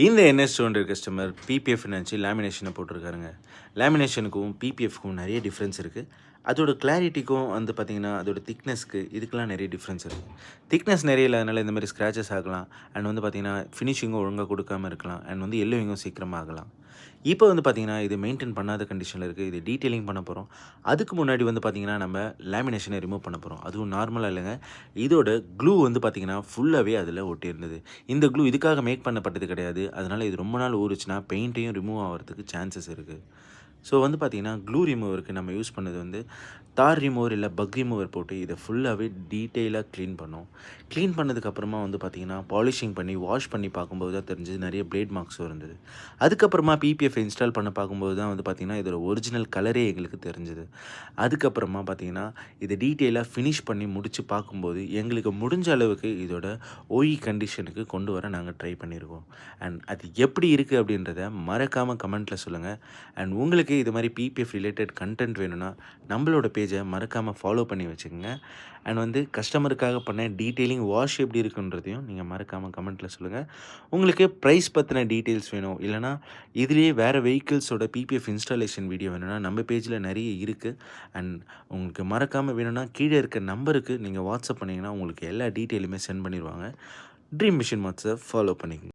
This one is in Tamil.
இந்த என்எஸ் 200 கஸ்டமர் பிபிஎஃப் நினச்சி லேமினேஷனை போட்டிருக்காருங்க. லேமினேஷனுக்கும் பிபிஎஃப்க்கும் நிறைய டிஃப்ரென்ஸ் இருக்குது. அதோட கிளாரிட்டிக்கும் வந்து பார்த்திங்கன்னா அதோட திக்னஸ்க்கு இதுக்கெல்லாம் நிறைய டிஃப்ரென்ஸ் இருக்குது. திக்னஸ் நிறைய இல்லாதனால இந்த மாதிரி ஸ்க்ராச்சஸ் ஆகலாம். அண்ட் வந்து பார்த்திங்கன்னா ஃபினிஷிங்கும் ஒழுங்காக கொடுக்காமல் இருக்கலாம். அண்ட் வந்து எல்லோவிங்கும் சீக்கிரமாக ஆகலாம். இப்போ வந்து பார்த்திங்கன்னா இது மெயின்டைன் பண்ணாத கண்டிஷனில் இருக்குது. இது டீட்டெயிலிங் பண்ண போகிறோம். அதுக்கு முன்னாடி வந்து பார்த்திங்கன்னா நம்ம லேமினேஷனை ரிமூவ் பண்ண போகிறோம். அதுவும் நார்மலாக இல்லைங்க. இதோட க்ளூ வந்து பார்த்திங்கன்னா ஃபுல்லாகவே அதில் ஒட்டியிருந்தது. இந்த க்ளூ இதுக்காக மேக் பண்ணப்பட்டது கிடையாது. அதனால் இது ரொம்ப நாள் ஊறுச்சுன்னா பெயிண்ட்டையும் ரிமூவ் ஆகிறதுக்கு சான்சஸ் இருக்குது. ஸோ வந்து பார்த்திங்கன்னா க்ளூ ரிமூவருக்கு நம்ம யூஸ் பண்ணது வந்து தார் ரிமூவர் இல்லை பக் ரிமூவர் போட்டு இதை ஃபுல்லாகவே டீட்டெயிலாக க்ளீன் பண்ணோம். க்ளீன் பண்ணதுக்கப்புறமா வந்து பார்த்திங்கன்னா பாலிஷிங் பண்ணி வாஷ் பண்ணி பார்க்கும்போது தான் தெரிஞ்சது நிறைய பிளேட் மார்க்ஸும் இருந்தது. அதுக்கப்புறமா பிபிஎஃப் இன்ஸ்டால் பண்ண பார்க்கும்போது தான் வந்து பார்த்திங்கன்னா இதோட ஒரிஜினல் கலரே எங்களுக்கு தெரிஞ்சுது. அதுக்கப்புறமா பார்த்திங்கன்னா இதை டீட்டெயிலாக ஃபினிஷ் பண்ணி முடித்து பார்க்கும்போது எங்களுக்கு முடிஞ்ச அளவுக்கு இதோட ஓஇ கண்டிஷனுக்கு கொண்டு வர நாங்கள் ட்ரை பண்ணியிருக்கோம். அண்ட் அது எப்படி இருக்குது அப்படின்றத மறக்காமல் கமெண்ட்டில் சொல்லுங்கள். அண்ட் உங்களுக்கு இது மாதிரி பிபிஎஃப் ரிலேட்டட் கண்டென்ட் வேணும்னா நம்மளோட பேஜை மறக்காமல் ஃபாலோ பண்ணி வச்சுக்கோங்க. அண்ட் வந்து கஸ்டமருக்காக பண்ண டீட்டெயிலிங் வாஷ் எப்படி இருக்குன்றதையும் நீங்கள் மறக்காமல் கமெண்ட்டில் சொல்லுங்கள். உங்களுக்கு ப்ரைஸ் பற்றின டீட்டெயில்ஸ் வேணும், இல்லைனா இதுலேயே வேறு வெஹிக்கிள்ஸோட பிபிஎஃப் இன்ஸ்டாலேஷன் வீடியோ வேணும்னா நம்ம பேஜில் நிறைய இருக்குது. அண்ட் உங்களுக்கு மறக்காமல் வேணும்னா கீழே இருக்க நம்பருக்கு நீங்கள் வாட்ஸ்அப் பண்ணிங்கன்னா உங்களுக்கு எல்லா டீட்டெயிலுமே சென்ட் பண்ணிடுவாங்க. ட்ரீம் மிஷின் மாட்ஸை ஃபாலோ பண்ணிக்கோங்க.